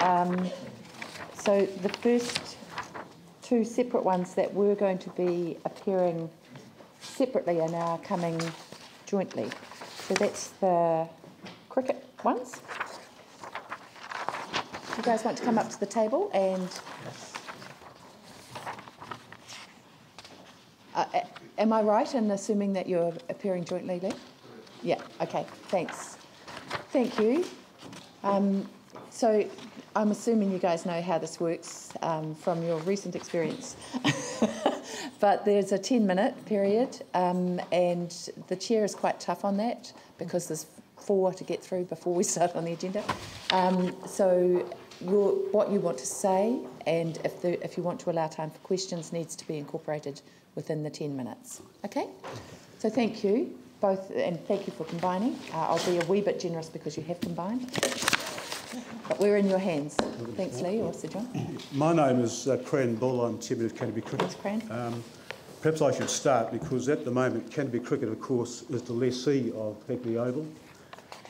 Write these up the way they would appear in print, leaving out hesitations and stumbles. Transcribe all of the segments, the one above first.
So the first two separate ones that were going to be appearing separately are now coming jointly. So that's the cricket ones. You guys want to come up to the table and... am I right in assuming that you're appearing jointly, Lee? Yeah, okay, thanks. Thank you. So I'm assuming you guys know how this works from your recent experience. But there's a 10-minute period, and the chair is quite tough on that because there's 4 to get through before we start on the agenda. So what you want to say, and if you want to allow time for questions, needs to be incorporated within the 10 minutes. Okay? So thank you both, and thank you for combining. I'll be a wee bit generous because you have combined. But we're in your hands. Thanks, Lee, or Sir John. My name is Cran Bull. I'm Chairman of Canterbury Cricket. Thanks, Cran. Perhaps I should start because at the moment Canterbury Cricket, of course, is the lessee of Heckley Oval.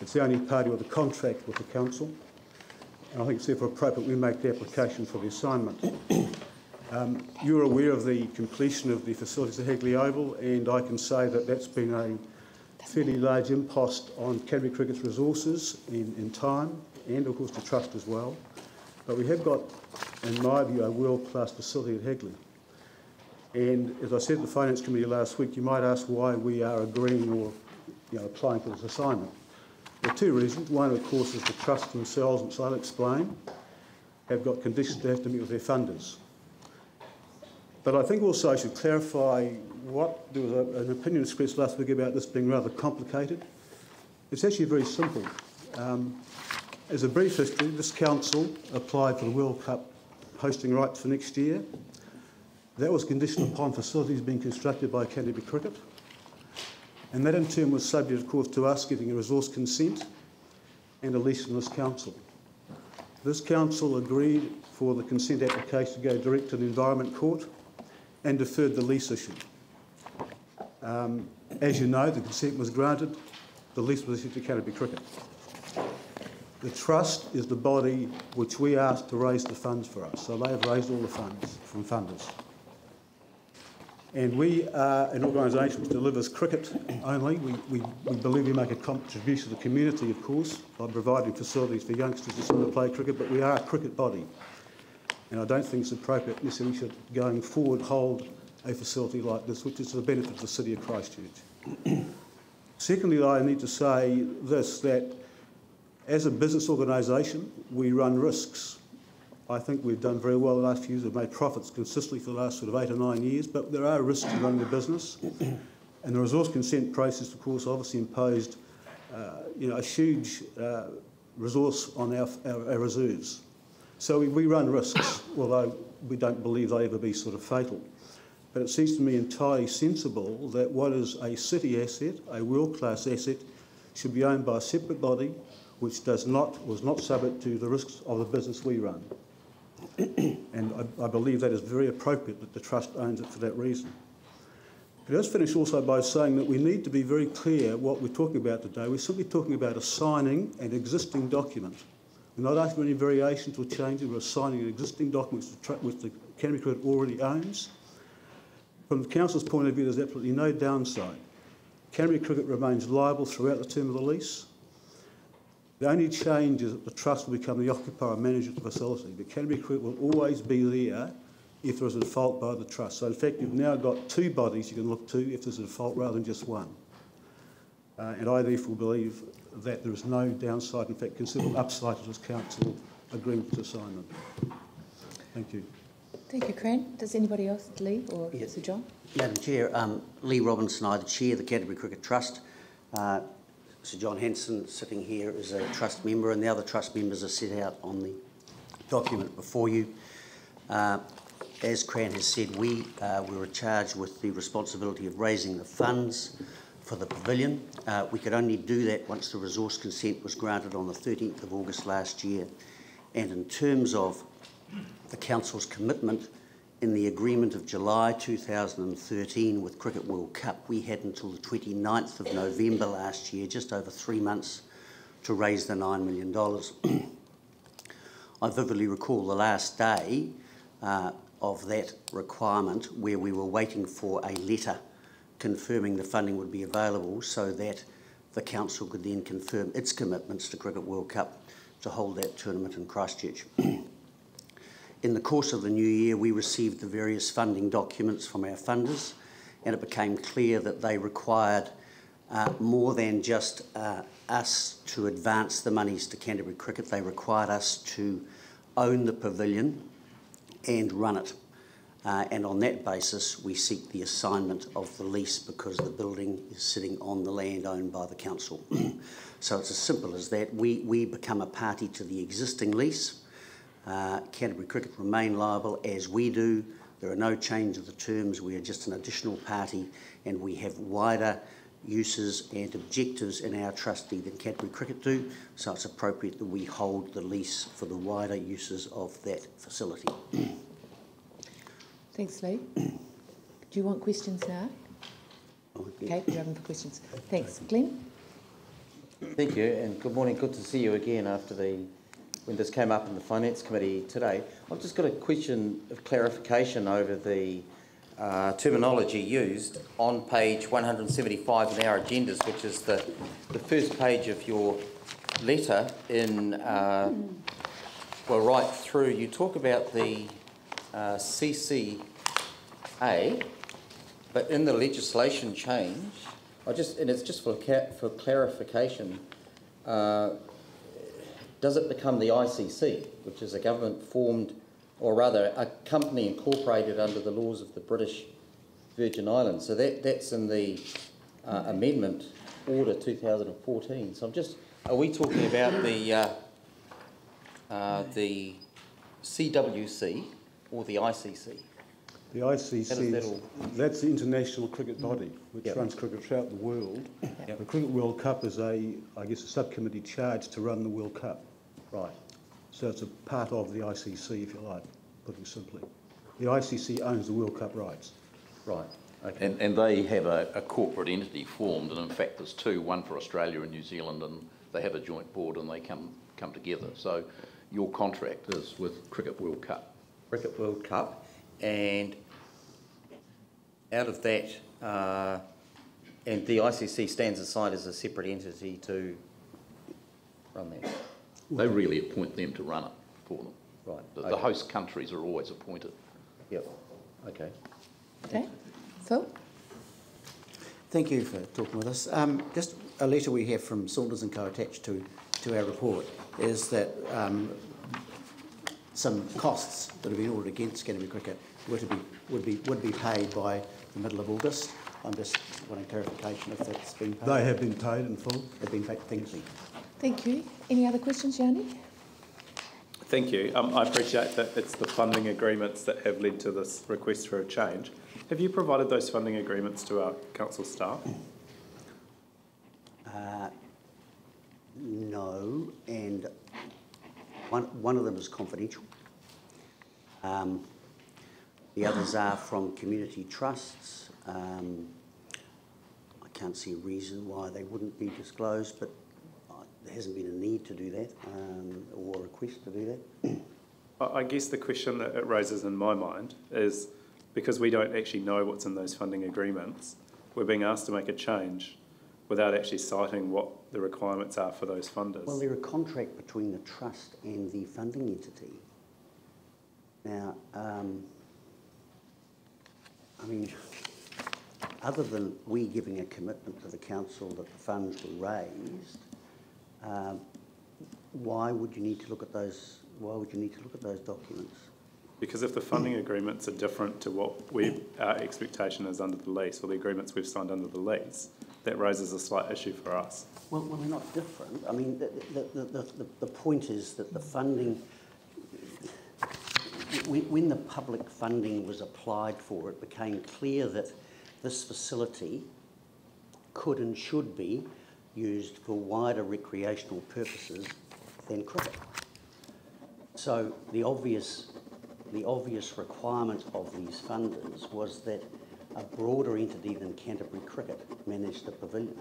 It's the only party with a contract with the council, and I think it's therefore appropriate we make the application for the assignment. You're aware of the completion of the facilities at Heckley Oval, and I can say that that's been a fairly large impost on Canterbury Cricket's resources in time, and of course the trust as well. But we have got, in my view, a world-class facility at Heckley. And as I said to the Finance Committee last week, you might ask why we are agreeing or applying for this assignment. There are 2 reasons. One, of course, is the trust themselves, which I'll explain, have got conditions to have to meet with their funders. But I think also I should clarify there was an opinion expressed last week about this being rather complicated. It's actually very simple. As a brief history, this council applied for the World Cup hosting rights for next year. That was conditioned upon facilities being constructed by Canterbury Cricket. And that in turn was subject, of course, to us getting a resource consent and a lease from this council. This council agreed for the consent application to go direct to the Environment Court and deferred the lease issue. As you know, the consent was granted, the lease was issued to Canterbury Cricket. The trust is the body which we asked to raise the funds for us, so they have raised all the funds from funders. And we are an organisation which delivers cricket only. We believe we make a contribution to the community, of course, by providing facilities for youngsters to sort of play cricket, but we are a cricket body. And I don't think it's appropriate necessarily we should, going forward, hold a facility like this, which is to the benefit of the City of Christchurch. Secondly, I need to say this, that as a business organisation, we run risks. I think we've done very well the last few years. We've made profits consistently for the last sort of 8 or 9 years, but there are risks in running the business. And the resource consent process, of course, obviously imposed a huge resource on our reserves. So we run risks, although we don't believe they'll ever be sort of fatal. But it seems to me entirely sensible that what is a city asset, a world-class asset, should be owned by a separate body which was not subject to the risks of the business we run. And I believe that is very appropriate that the Trust owns it for that reason. But let's finish also by saying that we need to be very clear what we're talking about today. We're simply talking about assigning an existing document. We're not asking for any variations or changes. We're assigning an existing document which the Canterbury Cricket already owns. From the Council's point of view, there's absolutely no downside. Canterbury Cricket remains liable throughout the term of the lease. The only change is that the Trust will become the occupier and manager of the facility. But Canterbury Cricket will always be there if there is a default by the Trust. So in fact, you've now got 2 bodies you can look to if there's a default rather than just one. And I therefore believe that there is no downside, in fact considerable upside to this Council agreement to assignment. Thank you. Thank you, Cran. Does anybody else, Lee or Sir John? Madam Chair, Lee Robinson, I, the Chair of the Canterbury Cricket Trust. Sir John Hanson sitting here is a trust member, and the other trust members are set out on the document before you. As Cran has said, we were charged with the responsibility of raising the funds for the pavilion. We could only do that once the resource consent was granted on the 13th of August last year. And in terms of the Council's commitment in the agreement of July 2013 with Cricket World Cup, we had until the 29th of November last year, just over 3 months, to raise the $9 million. I vividly recall the last day of that requirement where we were waiting for a letter confirming the funding would be available so that the council could then confirm its commitments to Cricket World Cup to hold that tournament in Christchurch. In the course of the new year, we received the various funding documents from our funders, and it became clear that they required more than just us to advance the monies to Canterbury Cricket. They required us to own the pavilion and run it. And on that basis, we seek the assignment of the lease because the building is sitting on the land owned by the council. So it's as simple as that. We become a party to the existing lease. Canterbury Cricket remain liable as we do. There are no change of the terms. We are just an additional party, and we have wider uses and objectives in our trustee than Canterbury Cricket do, so it's appropriate that we hold the lease for the wider uses of that facility. Thanks, Lee. Do you want questions now? Okay, we're open for questions. Thanks. Glenn? Thank you, and good morning. Good to see you again after when this came up in the Finance Committee today. I've just got a question of clarification over the terminology used on page 175 in our agendas, which is the first page of your letter in, well, right through. You talk about the CCA, but in the legislation change, and it's just for clarification, does it become the ICC, which is a government formed, or rather a company incorporated under the laws of the British Virgin Islands? So that's in the Amendment Order 2014. So are we talking about the CWC or the ICC? The ICC, that's the international cricket body, which runs cricket throughout the world. The Cricket World Cup is a subcommittee charged to run the World Cup. Right. So it's a part of the ICC, if you like, putting simply. The ICC owns the World Cup rights. Right. Okay. And they have a corporate entity formed, and in fact there's two, one for Australia and New Zealand, and they have a joint board and they come together. So your contract is with Cricket World Cup. Cricket World Cup, and out of that, and the ICC stands aside as a separate entity to run that. They really appoint them to run it for them. Right. The host countries are always appointed. Yep. Okay. Okay. Phil? Thank you for talking with us. Just a letter we have from Saunders & Co attached to our report is that some costs that have been ordered against Canterbury Cricket would be paid by the middle of August. I'm just wanting clarification if that's been paid. They have been paid in full. They've been paid. Thank you. Thank you. Any other questions, Yanni? Thank you. I appreciate that it's the funding agreements that have led to this request for a change. Have you provided those funding agreements to our council staff? No, and one of them is confidential. The others are from community trusts. I can't see a reason why they wouldn't be disclosed, but there hasn't been a need to do that or a request to do that. I guess the question that it raises in my mind is, because we don't actually know what's in those funding agreements, we're being asked to make a change without actually citing what the requirements are for those funders. Well, they're a contract between the trust and the funding entity. Now, I mean, other than we giving a commitment to the council that the funds were raised, why would you need to look at those? Why would you need to look at those documents? Because if the funding agreements are different to what our expectation is under the lease, or the agreements we've signed under the lease, that raises a slight issue for us. Well, they're not different. I mean, the point is that the funding, when the public funding was applied for, it became clear that this facility could and should be used for wider recreational purposes than cricket. So the obvious requirement of these funders was that a broader entity than Canterbury Cricket managed the pavilion.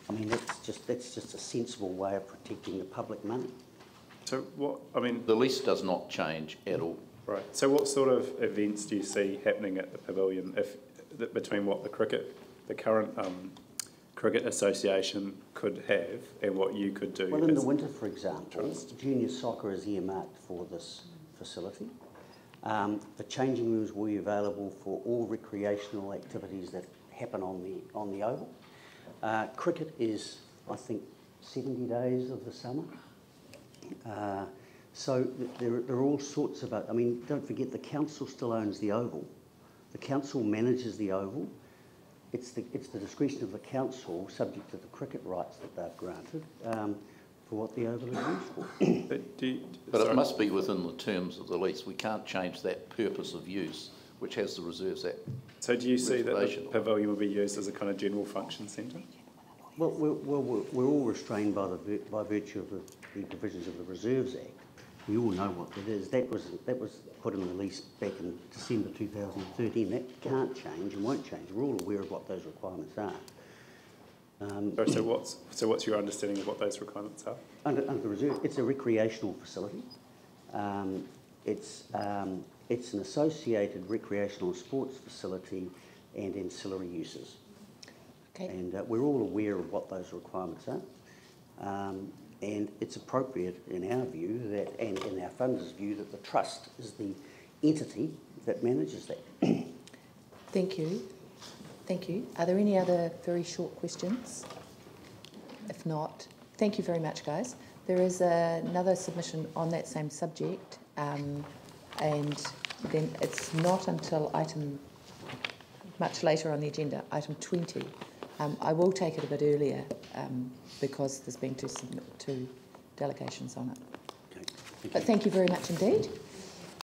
I mean, that's just a sensible way of protecting the public money. So what, I mean... The lease does not change at all. Right. So what sort of events do you see happening at the pavilion between what the current cricket association could have and what you could do? Well, in the winter, for example, junior soccer is earmarked for this facility. The changing rooms will be available for all recreational activities that happen on the oval. Cricket is, I think, 70 days of the summer. So there are all sorts of... I mean, don't forget, the council still owns the oval. The council manages the oval. It's the discretion of the council, subject to the cricket rights that they've granted, for what the oval is used for. But it must be within the terms of the lease. We can't change that purpose of use, which has the Reserves Act. So do you see that the pavilion will be used as a kind of general function centre? Well, we're all restrained by virtue of the provisions of the Reserves Act. We all know what that is. That was put in the lease back in December 2013. That can't change and won't change. We're all aware of what those requirements are. So what's your understanding of what those requirements are? Under the Reserve, it's a recreational facility. It's an associated recreational and sports facility and ancillary uses. Okay. And we're all aware of what those requirements are. And it's appropriate in our view that, and in our funders' view, that the trust is the entity that manages that. Thank you. Thank you. Are there any other very short questions? If not, thank you very much, guys. There is another submission on that same subject, and then it's not until item much later on the agenda, item 20. I will take it a bit earlier because there's been two delegations on it. Okay. But thank you very much indeed.